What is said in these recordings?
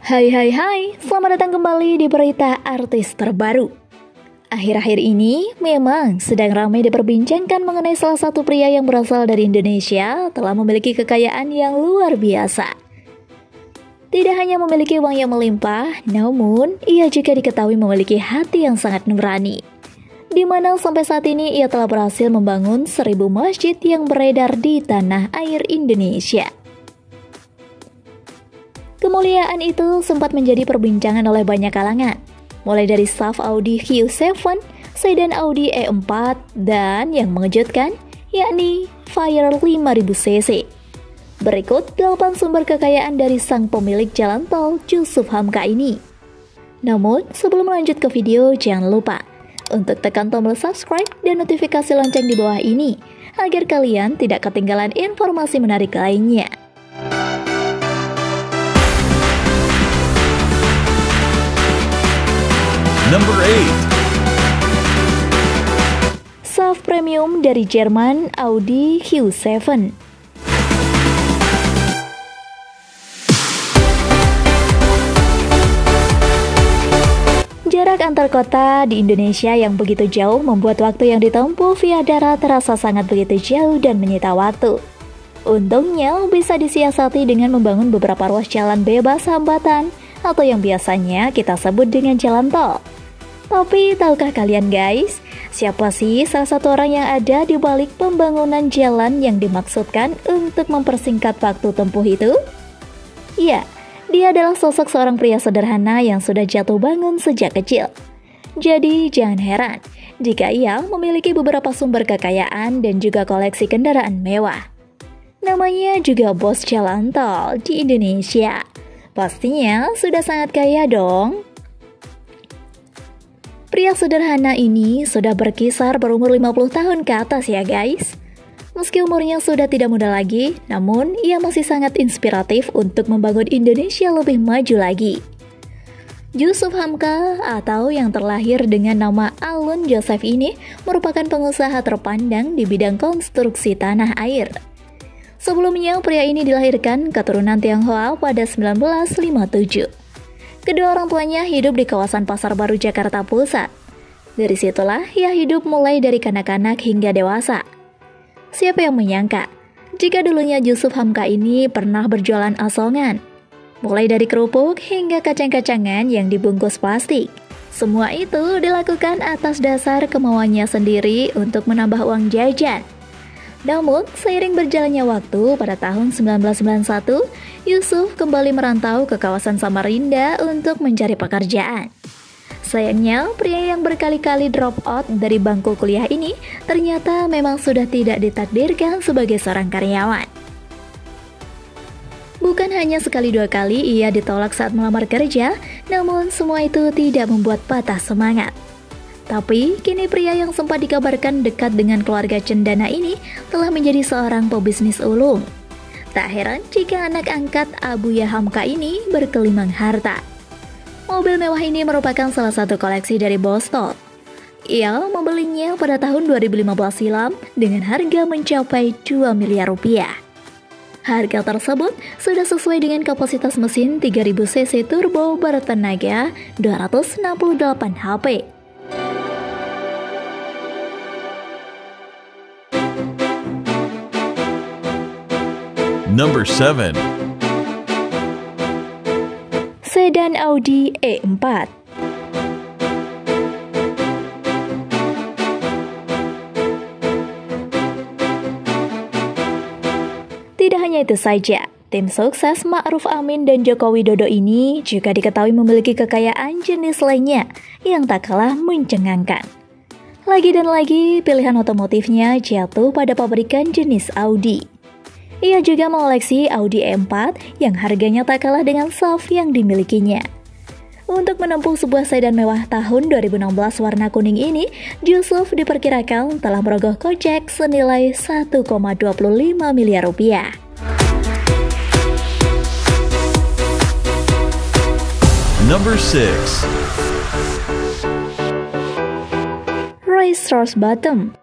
Hai, selamat datang kembali di berita artis terbaru. Akhir-akhir ini memang sedang ramai diperbincangkan mengenai salah satu pria yang berasal dari Indonesia telah memiliki kekayaan yang luar biasa. Tidak hanya memiliki uang yang melimpah, namun ia juga diketahui memiliki hati yang sangat nurani. Di mana sampai saat ini ia telah berhasil membangun 1000 masjid yang beredar di tanah air Indonesia. Kemuliaan itu sempat menjadi perbincangan oleh banyak kalangan, mulai dari SAF Audi Q7, sedan Audi E4, dan yang mengejutkan, yakni Fire 5000cc. Berikut 8 sumber kekayaan dari sang pemilik jalan tol Jusuf Hamka ini. Namun, sebelum lanjut ke video, jangan lupa untuk tekan tombol subscribe dan notifikasi lonceng di bawah ini, agar kalian tidak ketinggalan informasi menarik lainnya. Number 8. SAF Premium dari Jerman Audi Q7. Jarak antar kota di Indonesia yang begitu jauh membuat waktu yang ditempuh via darat terasa sangat begitu jauh dan menyita waktu. Untungnya bisa disiasati dengan membangun beberapa ruas jalan bebas hambatan atau yang biasanya kita sebut dengan jalan tol. Tapi tahukah kalian guys, siapa sih salah satu orang yang ada di balik pembangunan jalan yang dimaksudkan untuk mempersingkat waktu tempuh itu? Ya, dia adalah sosok seorang pria sederhana yang sudah jatuh bangun sejak kecil. Jadi jangan heran jika ia memiliki beberapa sumber kekayaan dan juga koleksi kendaraan mewah. Namanya juga bos jalan tol di Indonesia. Pastinya sudah sangat kaya dong. Pria sederhana ini sudah berkisar berumur 50 tahun ke atas ya guys. Meski umurnya sudah tidak muda lagi, namun ia masih sangat inspiratif untuk membangun Indonesia lebih maju lagi. Jusuf Hamka atau yang terlahir dengan nama Alun Joseph ini merupakan pengusaha terpandang di bidang konstruksi tanah air. Sebelumnya pria ini dilahirkan keturunan Tionghoa pada 1957. Kedua orang tuanya hidup di kawasan Pasar Baru, Jakarta Pusat. Dari situlah ia hidup mulai dari kanak-kanak hingga dewasa. Siapa yang menyangka jika dulunya Jusuf Hamka ini pernah berjualan asongan, mulai dari kerupuk hingga kacang-kacangan yang dibungkus plastik. Semua itu dilakukan atas dasar kemauannya sendiri untuk menambah uang jajan. Namun, seiring berjalannya waktu, pada tahun 1991, Jusuf kembali merantau ke kawasan Samarinda untuk mencari pekerjaan. Sayangnya, pria yang berkali-kali drop out dari bangku kuliah ini ternyata memang sudah tidak ditakdirkan sebagai seorang karyawan. Bukan hanya sekali dua kali ia ditolak saat melamar kerja, namun semua itu tidak membuat patah semangat. Tapi, kini pria yang sempat dikabarkan dekat dengan keluarga cendana ini telah menjadi seorang pebisnis ulung. Tak heran jika anak angkat Abuya Hamka ini berkelimang harta. Mobil mewah ini merupakan salah satu koleksi dari bos tol. Ia membelinya pada tahun 2015 silam dengan harga mencapai 2 miliar rupiah. Harga tersebut sudah sesuai dengan kapasitas mesin 3000 cc turbo bertenaga 268 HP. Number 7. Sedan Audi E4. Tidak hanya itu saja, tim sukses Ma'ruf Amin dan Joko Widodo ini juga diketahui memiliki kekayaan jenis lainnya yang tak kalah mencengangkan. Lagi dan lagi, pilihan otomotifnya jatuh pada pabrikan jenis Audi. Ia juga mengoleksi Audi E4 yang harganya tak kalah dengan SAF yang dimilikinya. Untuk menempuh sebuah sedan mewah tahun 2016 warna kuning ini, Jusuf diperkirakan telah merogoh kocek senilai 1,25 miliar rupiah. Number 6. Rolls-Royce Bottom.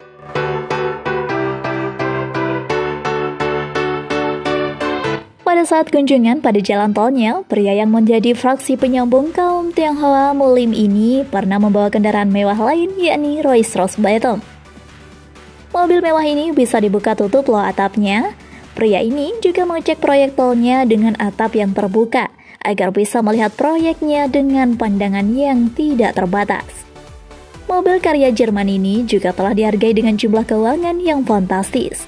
Pada saat kunjungan pada jalan tolnya, pria yang menjadi fraksi penyambung kaum Tionghoa Muslim ini pernah membawa kendaraan mewah lain, yakni Rolls-Royce Phantom. Mobil mewah ini bisa dibuka tutup loh atapnya. Pria ini juga mengecek proyek tolnya dengan atap yang terbuka, agar bisa melihat proyeknya dengan pandangan yang tidak terbatas. Mobil karya Jerman ini juga telah dihargai dengan jumlah keuangan yang fantastis.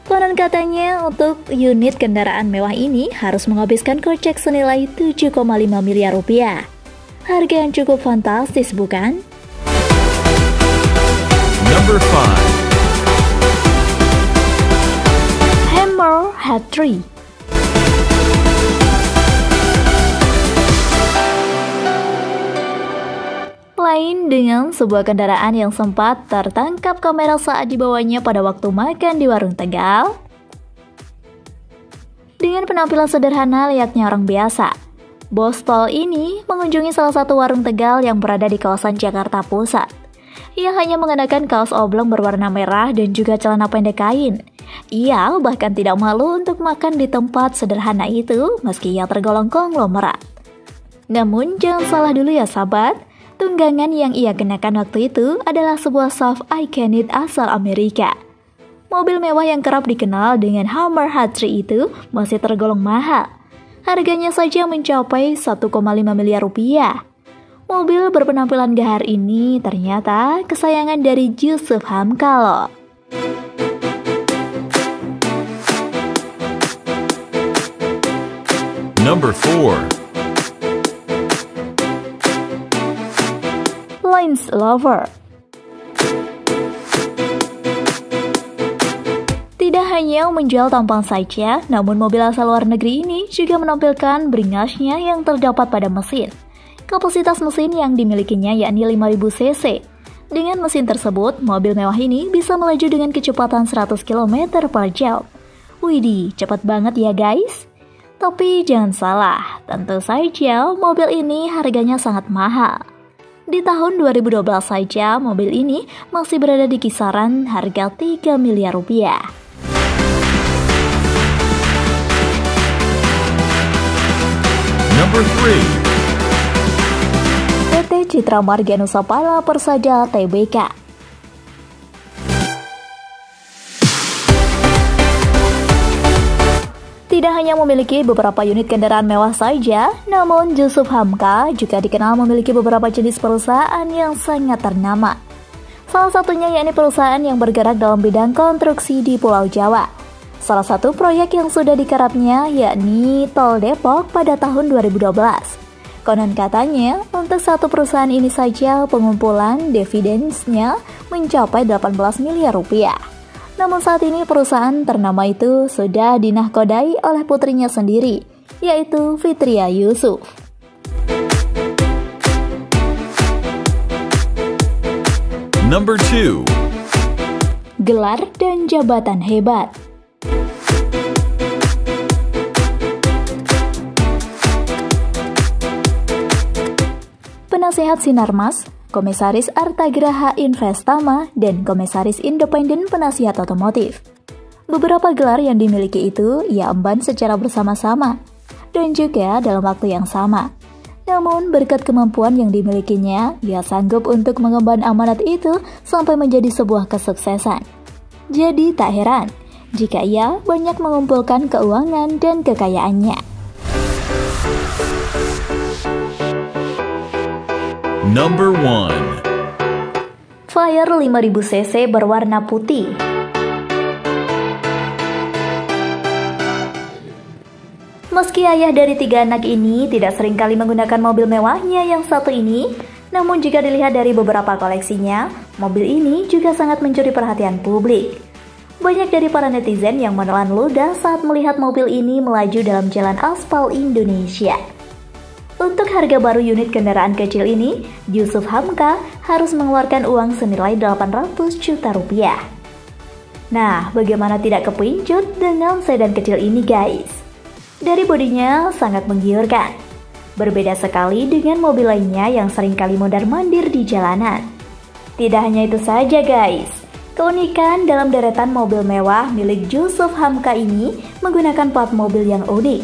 Konon katanya untuk unit kendaraan mewah ini harus menghabiskan kocek senilai 7,5 miliar rupiah. Harga yang cukup fantastis, bukan? Number 5. Hammer Head 3. Lain dengan sebuah kendaraan yang sempat tertangkap kamera saat dibawanya pada waktu makan di warung Tegal. Dengan penampilan sederhana layaknya orang biasa, bos tol ini mengunjungi salah satu warung Tegal yang berada di kawasan Jakarta Pusat. Ia hanya mengenakan kaos oblong berwarna merah dan juga celana pendek kain. Ia bahkan tidak malu untuk makan di tempat sederhana itu meski ia tergolong konglomerat. Namun jangan salah dulu ya sahabat. Tunggangan yang ia kenakan waktu itu adalah sebuah SUV ikonik asal Amerika. Mobil mewah yang kerap dikenal dengan Hammer Head 3 itu masih tergolong mahal. Harganya saja mencapai 1,5 miliar rupiah. Mobil berpenampilan gahar ini ternyata kesayangan dari Yusuf Hamka loh. Number 4. Range Rover. Tidak hanya menjual tampang saja, namun mobil asal luar negeri ini juga menampilkan bringashnya yang terdapat pada mesin. Kapasitas mesin yang dimilikinya yakni 5000 cc. Dengan mesin tersebut, mobil mewah ini bisa melaju dengan kecepatan 100 km per jam. Widih, cepat banget ya guys. Tapi jangan salah, tentu saja mobil ini harganya sangat mahal. Di tahun 2012 saja, mobil ini masih berada di kisaran harga 3 miliar rupiah. Number 3. PT Citra Marga Nusapala Persada Tbk. Tidak hanya memiliki beberapa unit kendaraan mewah saja, namun Yusuf Hamka juga dikenal memiliki beberapa jenis perusahaan yang sangat ternama. Salah satunya yakni perusahaan yang bergerak dalam bidang konstruksi di Pulau Jawa. Salah satu proyek yang sudah digarapnya yakni Tol Depok pada tahun 2012. Konon katanya, untuk satu perusahaan ini saja pengumpulan dividends-nya mencapai 18 miliar rupiah. Namun saat ini perusahaan ternama itu sudah dinahkodai oleh putrinya sendiri, yaitu Fitria Yusuf. Number 2. Gelar dan jabatan hebat. Penasehat Sinarmas, Komisaris Artagraha Investama, dan Komisaris Independen Penasihat Otomotif. Beberapa gelar yang dimiliki itu ia emban secara bersama-sama dan juga dalam waktu yang sama. Namun berkat kemampuan yang dimilikinya, ia sanggup untuk mengemban amanat itu sampai menjadi sebuah kesuksesan. Jadi tak heran jika ia banyak mengumpulkan keuangan dan kekayaannya. Number 1. Fire 5000 cc berwarna putih. Meski ayah dari 3 anak ini tidak seringkali menggunakan mobil mewahnya yang satu ini, namun jika dilihat dari beberapa koleksinya, mobil ini juga sangat mencuri perhatian publik. Banyak dari para netizen yang menelan ludah saat melihat mobil ini melaju dalam jalan aspal Indonesia. Untuk harga baru unit kendaraan kecil ini, Yusuf Hamka harus mengeluarkan uang senilai 800 juta rupiah. Nah, bagaimana tidak kepincut dengan sedan kecil ini guys? Dari bodinya sangat menggiurkan. Berbeda sekali dengan mobil lainnya yang seringkali mondar-mandir di jalanan. Tidak hanya itu saja guys, Keunikan dalam deretan mobil mewah milik Yusuf Hamka ini menggunakan plat mobil yang unik.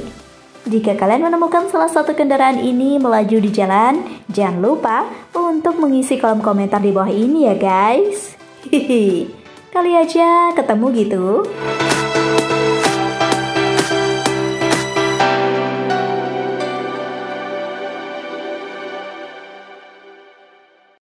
Jika kalian menemukan salah satu kendaraan ini melaju di jalan, jangan lupa untuk mengisi kolom komentar di bawah ini ya guys. Hihi, kali aja ketemu gitu.